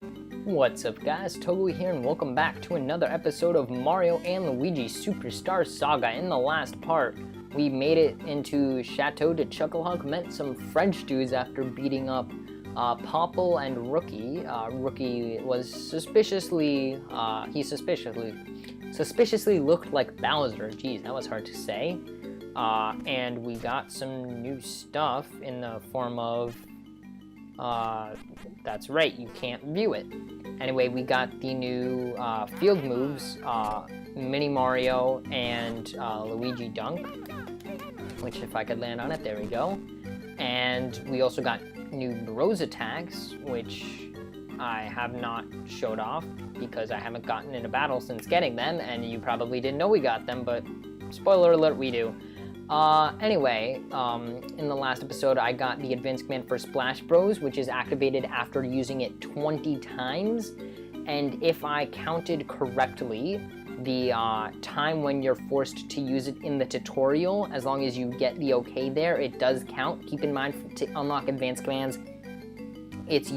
What's up guys, togawe here and welcome back to another episode of Mario and Luigi Superstar Saga. In the last part, we made it into Chateau de Chuckle, met some French dudes after beating up Popple and Rookie. Rookie was suspiciously looked like Bowser. Geez, that was hard to say. And we got some new stuff in the form of that's right, you can't view it. Anyway, we got the new field moves, Mini Mario and Luigi Dunk, which if I could land on it, there we go. And we also got new Bros attacks, which I have not showed off because I haven't gotten in a battle since getting them, and you probably didn't know we got them, but spoiler alert, we do. Anyway, in the last episode, I got the advanced command for Splash Bros, which is activated after using it 20 times. And if I counted correctly, the time when you're forced to use it in the tutorial, as long as you get the okay there, it does count. Keep in mind, to unlock advanced commands, it's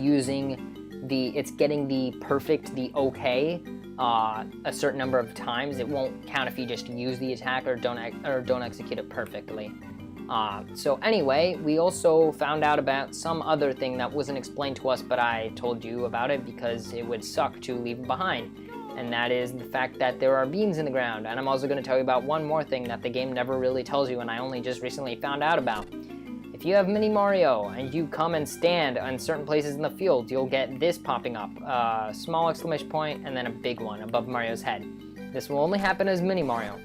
getting the perfect, the okay, a certain number of times. It won't count if you just use the attack or don't execute it perfectly. So anyway, we also found out about some other thing that wasn't explained to us, but I told you about it because it would suck to leave it behind. And that is the fact that there are beans in the ground. And I'm also going to tell you about one more thing that the game never really tells you and I only just recently found out about. If you have Mini Mario and you come and stand on certain places in the field, you'll get this popping up, a small exclamation point and then a big one above Mario's head. This will only happen as Mini Mario.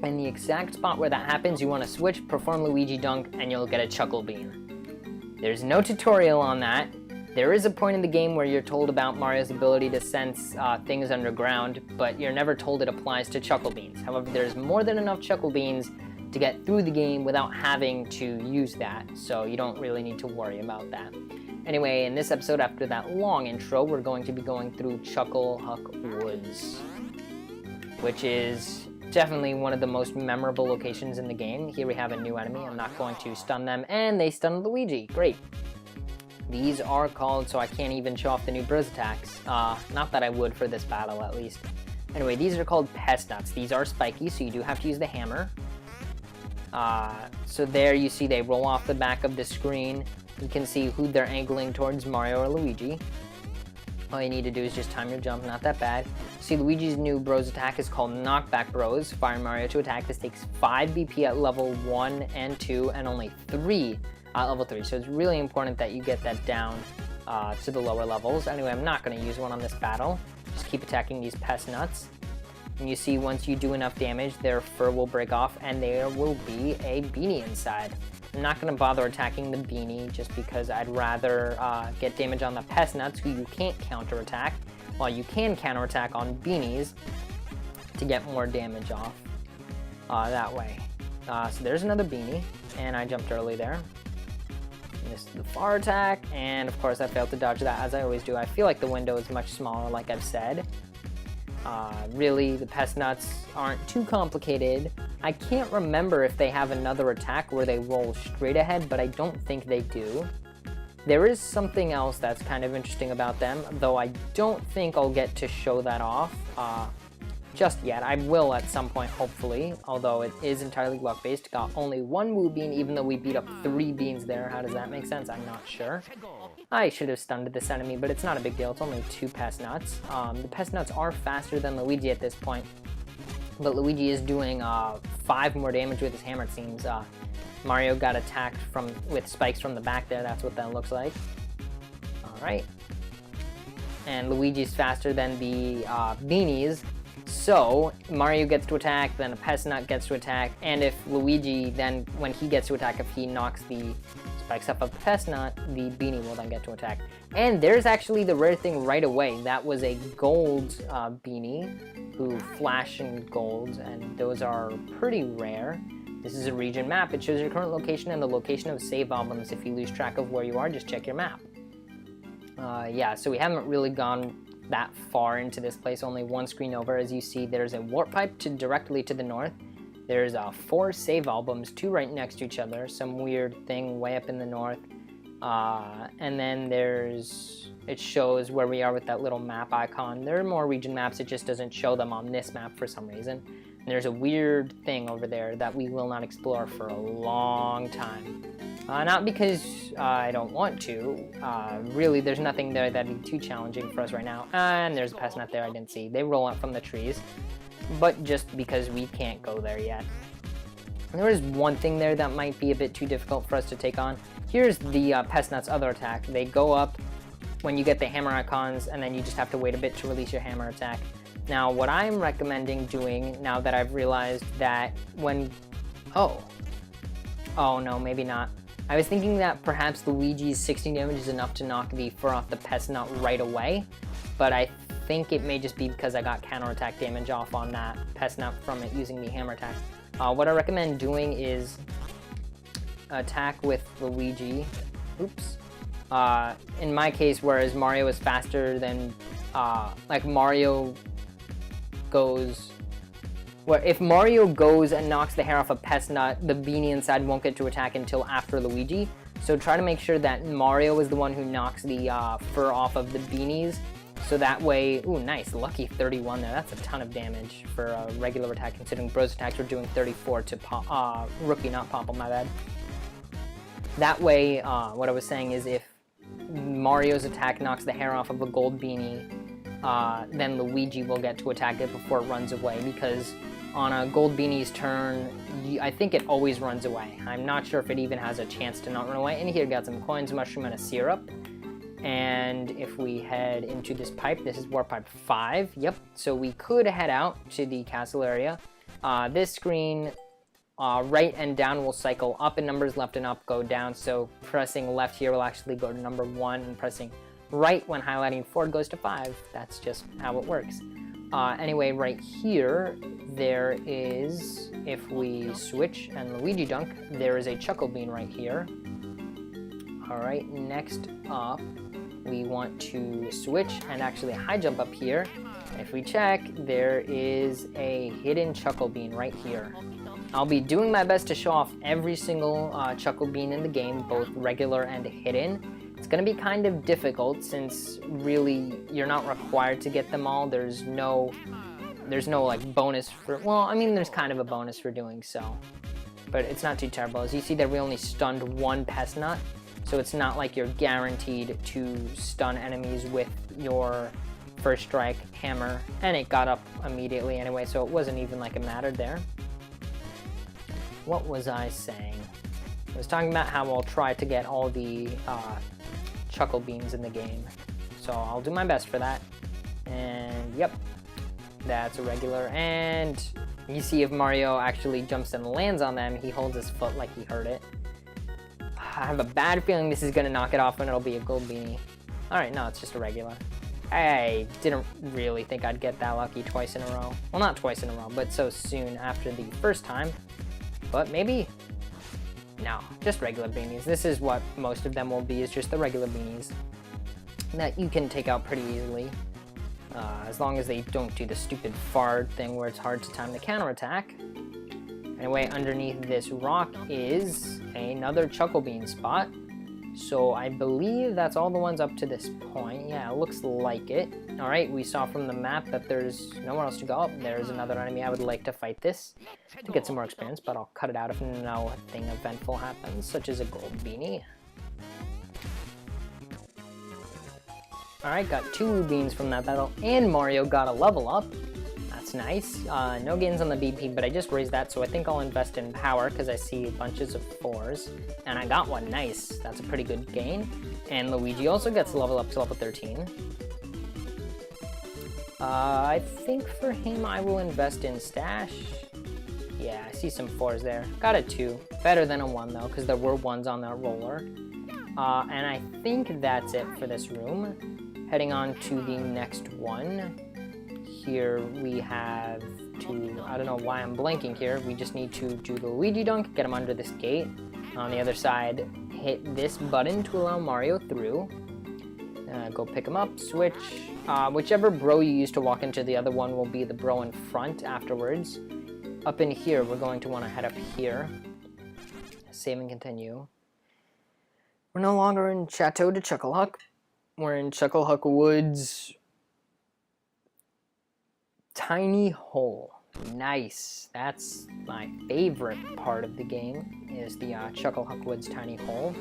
In the exact spot where that happens, you want to switch, perform Luigi Dunk, and you'll get a chuckle bean. There's no tutorial on that. There is a point in the game where you're told about Mario's ability to sense things underground, but you're never told it applies to chuckle beans. However, there's more than enough chuckle beans to get through the game without having to use that, so you don't really need to worry about that. Anyway, in this episode, after that long intro, we're going to be going through Chuckle Woods, which is definitely one of the most memorable locations in the game. Here we have a new enemy. I'm not going to stun them, and they stun Luigi. Great. These are called, so I can't even show off the new Bros attacks. Not that I would for this battle, at least. Anyway, these are called Pest Nuts. These are spiky, so you do have to use the hammer. So there you see they roll off the back of the screen. You can see who they're angling towards, Mario or Luigi. All you need to do is just time your jump, not that bad. See, Luigi's new Bros attack is called Knockback Bros. Fire Mario to attack. This takes 5 BP at level 1 and 2 and only 3 at level 3. So it's really important that you get that down to the lower levels. Anyway, I'm not going to use one on this battle. Just keep attacking these Pest Nuts. And you see, once you do enough damage, their fur will break off and there will be a beanie inside. I'm not going to bother attacking the beanie just because I'd rather get damage on the Pest Nuts, who you can't counterattack, while you can counterattack on beanies to get more damage off that way. So there's another beanie, and I jumped early there. Missed the far attack, and of course I failed to dodge that, as I always do. I feel like the window is much smaller, like I've said. Really, the Pest Nuts aren't too complicated. I can't remember if they have another attack where they roll straight ahead, but I don't think they do. There is something else that's kind of interesting about them, though I don't think I'll get to show that off just yet. I will at some point, hopefully, although it is entirely luck-based. Got only 1 Woo Bean, even though we beat up 3 beans there. How does that make sense? I'm not sure. I should have stunned this enemy, but it's not a big deal. It's only 2 Pest Nuts. The Pest Nuts are faster than Luigi at this point, but Luigi is doing 5 more damage with his hammer, it seems. Mario got attacked with spikes from the back there. That's what that looks like. Alright. And Luigi's faster than the beanies. So, Mario gets to attack, then a Pest Nut gets to attack, and if Luigi then, when he gets to attack, if he knocks the spikes up of the Pest Nut, the beanie will then get to attack. And there's actually the rare thing right away. That was a gold beanie, who flash in gold, and those are pretty rare. This is a region map. It shows your current location and the location of save albums. If you lose track of where you are, just check your map. Yeah, so we haven't really gone that far into this place, only 1 screen over. As you see, there's a warp pipe directly to the north. There's 4 save albums, 2 right next to each other, some weird thing way up in the north, And then it shows where we are with that little map icon. There are more region maps, it just doesn't show them on this map for some reason. And there's a weird thing over there that we will not explore for a long time. Not because I don't want to. Really, there's nothing there that'd be too challenging for us right now. And there's a Pest Nut there I didn't see. They roll up from the trees. But just because we can't go there yet. And there is one thing there that might be a bit too difficult for us to take on. Here's the Pest Nut's other attack. They go up when you get the hammer icons, and then you just have to wait a bit to release your hammer attack. Now, what I'm recommending doing, now that I've realized that when... Oh no, maybe not. I was thinking that perhaps Luigi's 16 damage is enough to knock the fur off the Pest Nut right away, but I think it may just be because I got counterattack damage off on that Pest Nut from it using the hammer attack. What I recommend doing is attack with Luigi. Oops. In my case, whereas Mario is faster than, like Mario goes, where if Mario goes and knocks the hair off a Pest Nut, the beanie inside won't get to attack until after Luigi. So try to make sure that Mario is the one who knocks the fur off of the beanies. So that way, ooh, nice, lucky 31 there. That's a ton of damage for a regular attack, considering Bro's attacks were doing 34 to Rookie, not Popple, my bad. That way, what I was saying is if Mario's attack knocks the hair off of a gold beanie, then Luigi will get to attack it before it runs away, because on a gold beanie's turn, I think it always runs away. I'm not sure if it even has a chance to not run away. And here, got some coins, mushroom, and a syrup. And if we head into this pipe, this is Warp Pipe 5. Yep, so we could head out to the castle area. This screen, right and down will cycle up in numbers, left and up go down. So pressing left here will actually go to number 1, and pressing right when highlighting forward goes to 5. That's just how it works. Anyway, right here, there is, if we switch and Luigi dunk, there is a chuckle bean right here. Alright, next up, we want to switch and actually high jump up here. If we check, there is a hidden chuckle bean right here. I'll be doing my best to show off every single chuckle bean in the game, both regular and hidden. It's going to be kind of difficult since really you're not required to get them all. There's no like bonus for, well, I mean there's kind of a bonus for doing so, but it's not too terrible. As you see there, we only stunned 1 Pest Nut. So it's not like you're guaranteed to stun enemies with your first strike hammer, and it got up immediately anyway, so it wasn't even like it mattered there. What was I saying? I was talking about how I'll try to get all the chuckle beans in the game. So I'll do my best for that. And yep, that's a regular. And you see if Mario actually jumps and lands on them, he holds his foot like he heard it. I have a bad feeling this is going to knock it off and it'll be a gold beanie. Alright, no, it's just a regular. I didn't really think I'd get that lucky twice in a row. Well, not twice in a row, but so soon after the first time. But maybe... No, just regular beanies. This is what most of them will be, is just the regular beanies that you can take out pretty easily. As long as they don't do the stupid fart thing where it's hard to time the counterattack. Anyway, underneath this rock is another chuckle bean spot. So I believe that's all the ones up to this point. Yeah, it looks like it. Alright, we saw from the map that there's nowhere else to go. There's another enemy. I would like to fight this to get some more experience, but I'll cut it out if nothing eventful happens, such as a gold beanie. Alright, got 2 beans from that battle, and Mario got a level up. That's nice. No gains on the BP, but I just raised that, so I think I'll invest in power because I see bunches of 4s. And I got one. Nice. That's a pretty good gain. And Luigi also gets a level up to level 13. I think for him I will invest in stash. Yeah, I see some 4s there. Got a 2. Better than a 1 though, because there were 1s on that roller. And I think that's it for this room. Heading on to the next one. Here we have to, I don't know why I'm blanking here, we just need to do the Luigi dunk, get him under this gate. On the other side, hit this button to allow Mario through. Go pick him up, switch. Whichever bro you use to walk into the other one will be the bro in front afterwards. Up in here, we're going to want to head up here. Save and continue. We're no longer in Chateau de Chucklehuck. We're in Chucklehuck Woods. Tiny hole. Nice. That's my favorite part of the game, is the Chucklehuck Woods tiny hole.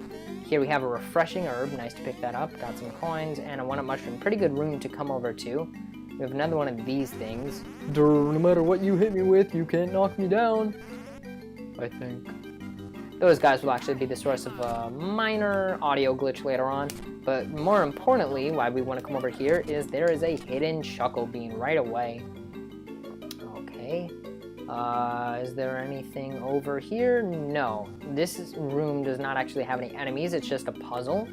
Here we have a refreshing herb. Nice to pick that up. Got some coins and a 1-up mushroom. Pretty good room to come over to. We have another one of these things. No matter what you hit me with, you can't knock me down. I think. Those guys will actually be the source of a minor audio glitch later on. But more importantly, why we want to come over here is there is a hidden chuckle bean right away. Okay. Is there anything over here? No. This room does not actually have any enemies. It's just a puzzle.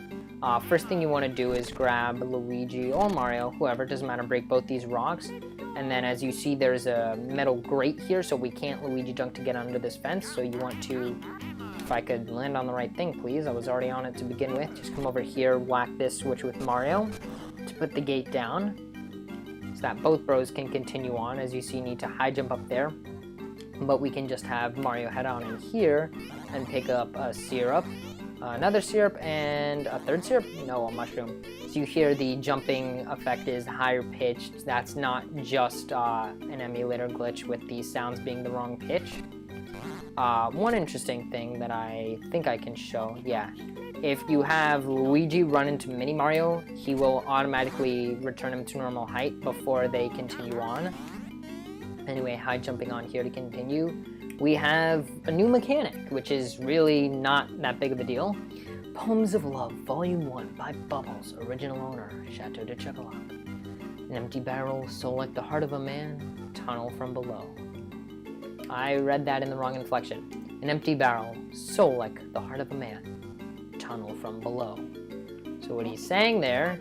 First thing you want to do is grab Luigi or Mario, whoever, doesn't matter, break both these rocks. And then as you see, there's a metal grate here, so we can't Luigi jump to get under this fence. So you want to, if I could land on the right thing, please. I was already on it to begin with. Just come over here, whack this switch with Mario to put the gate down, so that both bros can continue on. As you see, you need to high jump up there. But we can just have Mario head on in here and pick up a syrup, another syrup, and a third syrup? No, a mushroom. So you hear the jumping effect is higher pitched. That's not just an emulator glitch with the sounds being the wrong pitch. One interesting thing that I think I can show, yeah. If you have Luigi run into Mini Mario, he will automatically return him to normal height before they continue on. Anyway, high jumping on here to continue. We have a new mechanic, which is really not that big of a deal. Poems of Love, Volume 1 by Bubbles, original owner, Chateau de Chocolat. An empty barrel, soul like the heart of a man, tunnel from below. I read that in the wrong inflection. An empty barrel, soul like the heart of a man, tunnel from below. So what he's saying there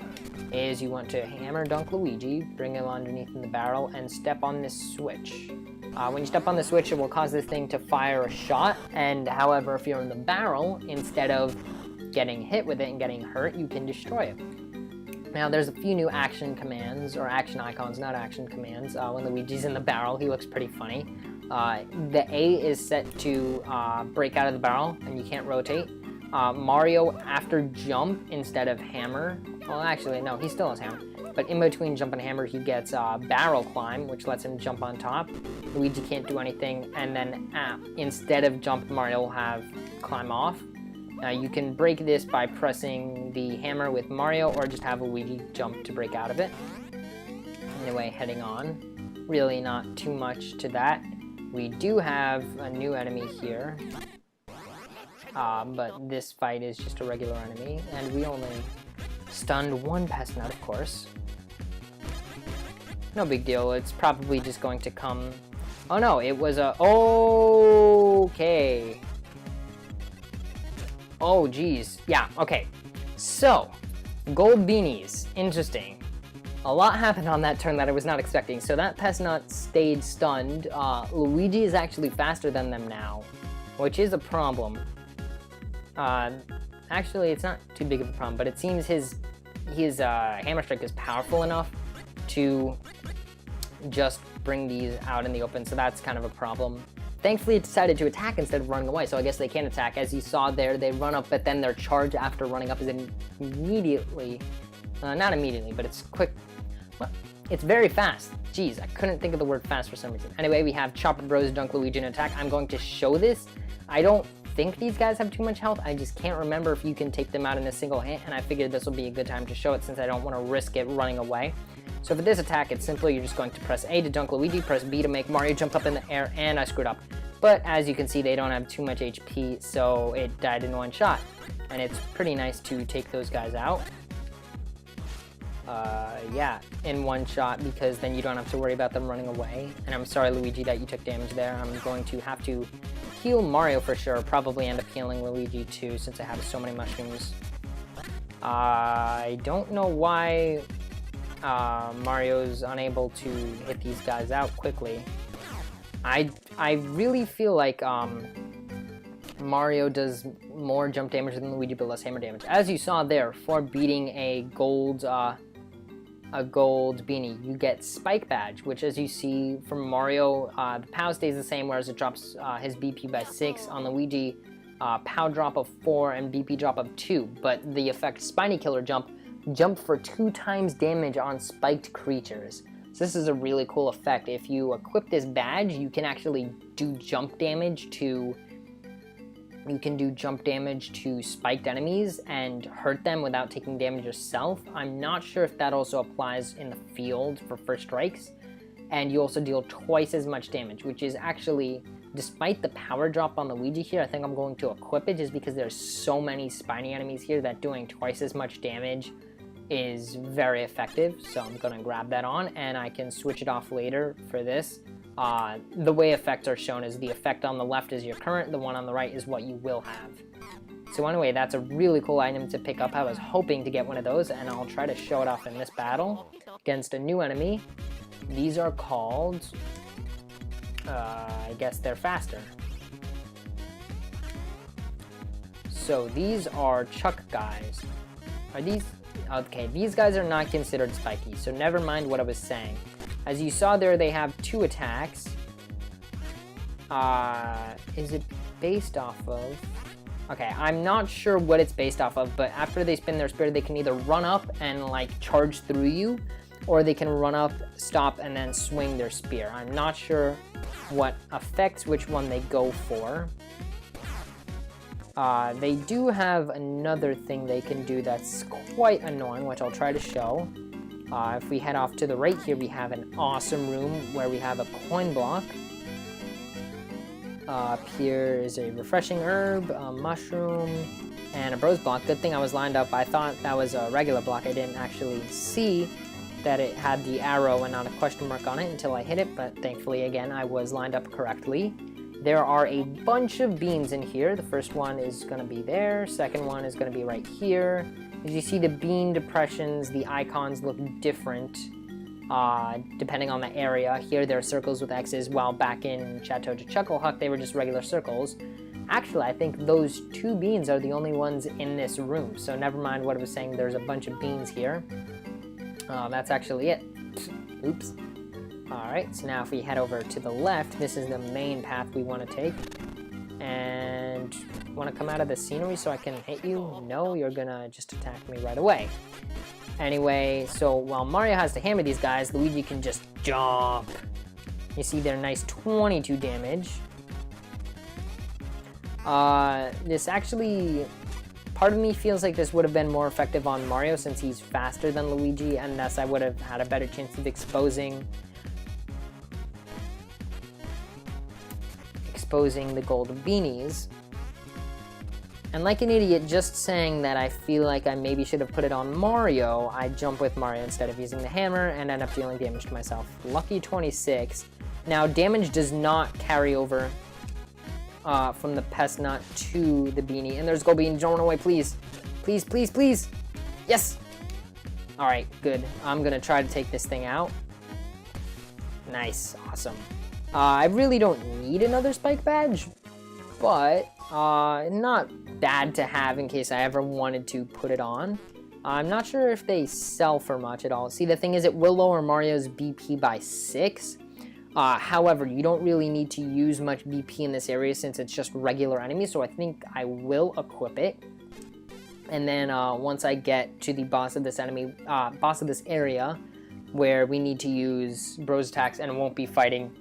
is you want to hammer dunk Luigi, bring him underneath in the barrel, and step on this switch. When you step on the switch, it will cause this thing to fire a shot, and however, if you're in the barrel, instead of getting hit with it and getting hurt, you can destroy it. Now, there's a few new action commands, or action icons, not action commands. When Luigi's in the barrel, he looks pretty funny. The A is set to break out of the barrel, and you can't rotate. Mario, after jump, instead of hammer, well, actually, no, he still has hammer. But in between jump and hammer, he gets barrel climb, which lets him jump on top. Luigi can't do anything, and then instead of jump, Mario will have climb off. You can break this by pressing the hammer with Mario, or just have Luigi jump to break out of it. Anyway, heading on. Really not too much to that. We do have a new enemy here. But this fight is just a regular enemy, and we only stunned one Pest Nut, of course. No big deal, it's probably just going to come... Oh no, it was a... Okay. Oh, geez. Yeah, okay. So, gold beanies. Interesting. A lot happened on that turn that I was not expecting. So that Pest Nut stayed stunned. Luigi is actually faster than them now, which is a problem. Actually, it's not too big of a problem, but it seems his Hammer Strike is powerful enough to just bring these out in the open, so that's kind of a problem. Thankfully, it decided to attack instead of running away, so I guess they can attack. As you saw there, they run up, but then their charge after running up is immediately, not immediately, but it's quick. Well, it's very fast. Jeez, I couldn't think of the word fast for some reason. Anyway, we have Chopper Bros dunk Luigi in attack. I'm going to show this. I don't think these guys have too much health. I just can't remember if you can take them out in a single hit, and I figured this will be a good time to show it since I don't want to risk it running away. So for this attack, it's simply you're just going to press A to dunk Luigi, press B to make Mario jump up in the air, and I screwed up. But as you can see, they don't have too much HP, so it died in one shot. And it's pretty nice to take those guys out. Yeah, in one shot, because then you don't have to worry about them running away. And I'm sorry, Luigi, that you took damage there. I'm going to have to heal Mario for sure, probably end up healing Luigi too, since I have so many mushrooms. I don't know why Mario's unable to hit these guys out quickly. I really feel like Mario does more jump damage than Luigi, but less hammer damage. As you saw there, for beating a gold beanie, you get Spike Badge, which as you see from Mario, the POW stays the same, whereas it drops his BP by 6. On Luigi, POW drop of 4, and BP drop of 2. But the effect Spiny Killer jump for 2 times damage on spiked creatures. So this is a really cool effect. If you equip this badge, you can actually do jump damage to spiked enemies and hurt them without taking damage yourself. I'm not sure if that also applies in the field for first strikes. And you also deal twice as much damage, which is actually, despite the power drop on the Luigi here, I think I'm going to equip it just because there's so many spiny enemies here that doing twice as much damage is very effective. So I'm going to grab that on, and I can switch it off later for this. The way effects are shown is the effect on the left is your current, the one on the right is what you will have. So anyway, that's a really cool item to pick up. I was hoping to get one of those, and I'll try to show it off in this battle against a new enemy. These are called, I guess they're faster. So these are chuck guys. Are these? Okay, these guys are not considered spiky, so never mind what I was saying. As you saw there, they have 2 attacks. Is it based off of? Okay, I'm not sure what it's based off of, but after they spin their spear, they can either run up and like charge through you, or they can run up, stop, and then swing their spear. I'm not sure what affects which one they go for. They do have another thing they can do that's quite annoying, which I'll try to show. If we head off to the right here, we have an awesome room where we have a coin block. Up here is a refreshing herb, a mushroom, and a bros block. Good thing I was lined up. I thought that was a regular block. I didn't actually see that it had the arrow and not a question mark on it until I hit it, but thankfully, again, I was lined up correctly. There are a bunch of beans in here. The first one is going to be there. Second one is going to be right here. As you see, the bean depressions, the icons look different depending on the area. Here, there are circles with X's, while back in Chateau de Chuckle Huck, they were just regular circles. Actually, I think those 2 beans are the only ones in this room, so never mind what I was saying. There's a bunch of beans here. That's actually it. Oops. Alright, so now if we head over to the left, this is the main path we want to take. And want to come out of the scenery so I can hit you? No, you're gonna just attack me right away. Anyway, so while Mario has to hammer these guys, Luigi can just jump. You see their nice 22 damage. This actually, part of me feels like this would have been more effective on Mario since he's faster than Luigi, and thus I would have had a better chance of exposing the gold beanies. And like an idiot, just saying that I feel like I maybe should have put it on Mario, I jump with Mario instead of using the hammer and end up dealing damage to myself. Lucky 26. Now, damage does not carry over from the Pest Nut to the beanie. And there's gold bean. Don't run away, please. Please, please, please. Yes. All right, good. I'm going to try to take this thing out. Nice. Awesome. I really don't need another spike badge, but not bad to have in case I ever wanted to put it on. I'm not sure if they sell for much at all. See, the thing is, it will lower Mario's BP by 6. However, you don't really need to use much BP in this area since it's just regular enemies, so I think I will equip it. And then once I get to the boss of this area, where we need to use Bros attacks and won't be fighting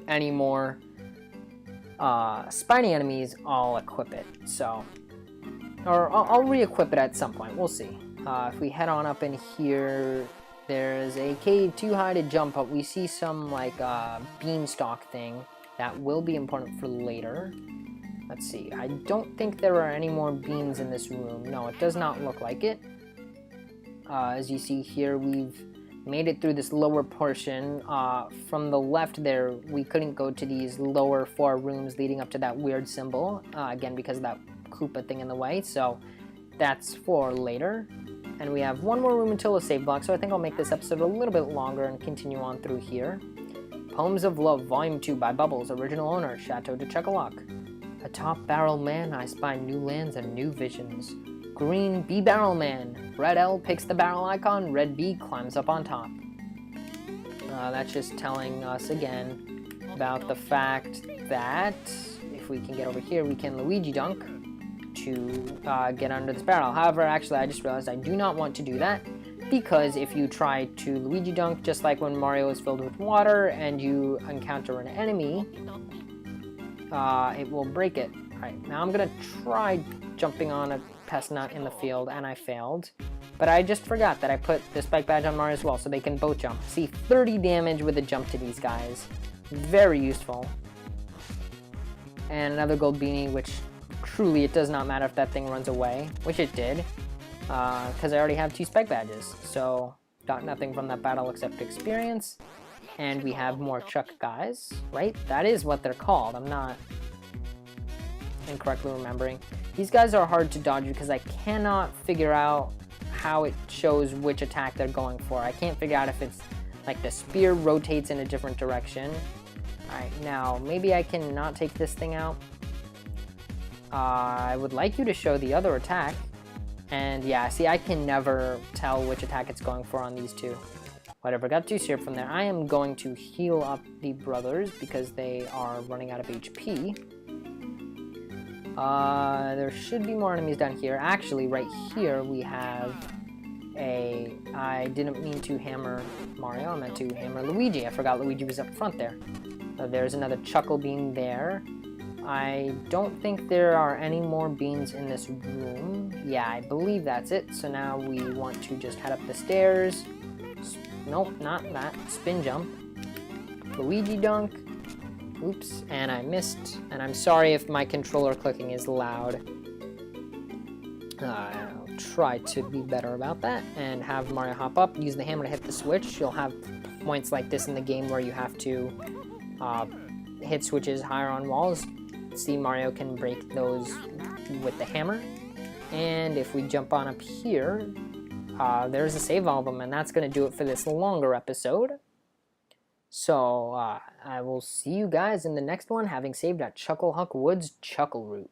any more spiny enemies, I'll equip it. So, or I'll re-equip it at some point. We'll see. If we head on up in here, there's a cave too high to jump up. We see some like beanstalk thing that will be important for later. Let's see. I don't think there are any more beans in this room. No, it does not look like it. As you see here, we've made it through this lower portion. From the left there, we couldn't go to these lower 4 rooms leading up to that weird symbol, again because of that Koopa thing in the way, so that's for later. And we have one more room until a save block, so I think I'll make this episode a little bit longer and continue on through here. Poems of Love, Volume 2 by Bubbles, original owner, Chateau de Chuckle. Atop Barrel Man, I spy new lands and new visions. Green B Barrel Man. Red L picks the barrel icon, red B climbs up on top. That's just telling us again about the fact that if we can get over here, we can Luigi dunk. to get under this barrel. However, actually, I just realized I do not want to do that, because if you try to Luigi dunk, just like when Mario is filled with water and you encounter an enemy, it will break it. Alright, now I'm gonna try jumping on a Pest Nut in the field, and I failed. But I just forgot that I put the spike badge on Mario as well, so they can both jump. See, 30 damage with a jump to these guys. Very useful. And another gold beanie, which truly it does not matter if that thing runs away, which it did, because I already have 2 spike badges. So, got nothing from that battle except experience. And we have more chuck guys, right? That is what they're called. I'm not incorrectly remembering. These guys are hard to dodge because I cannot figure out how it shows which attack they're going for. I can't figure out if it's like the spear rotates in a different direction. Alright, now maybe I can not take this thing out. I would like you to show the other attack. And yeah, see, I can never tell which attack it's going for on these two. Whatever, got 2 syrup from there. I am going to heal up the brothers because they are running out of HP. There should be more enemies down here. Actually, right here we have a... I didn't mean to hammer Mario, I meant to hammer Luigi. I forgot Luigi was up front there. There's another chuckle bean there. I don't think there are any more beans in this room. Yeah, I believe that's it. So now we want to just head up the stairs. Nope, not that. Spin jump. Luigi dunk. Oops, and I missed. And I'm sorry if my controller clicking is loud. I'll try to be better about that and have Mario hop up, use the hammer to hit the switch. You'll have points like this in the game where you have to hit switches higher on walls. See, Mario can break those with the hammer. And if we jump on up here, there's a save album, and that's going to do it for this longer episode. So, I will see you guys in the next one, having saved at Chuckle Huck Woods Chuckle Route.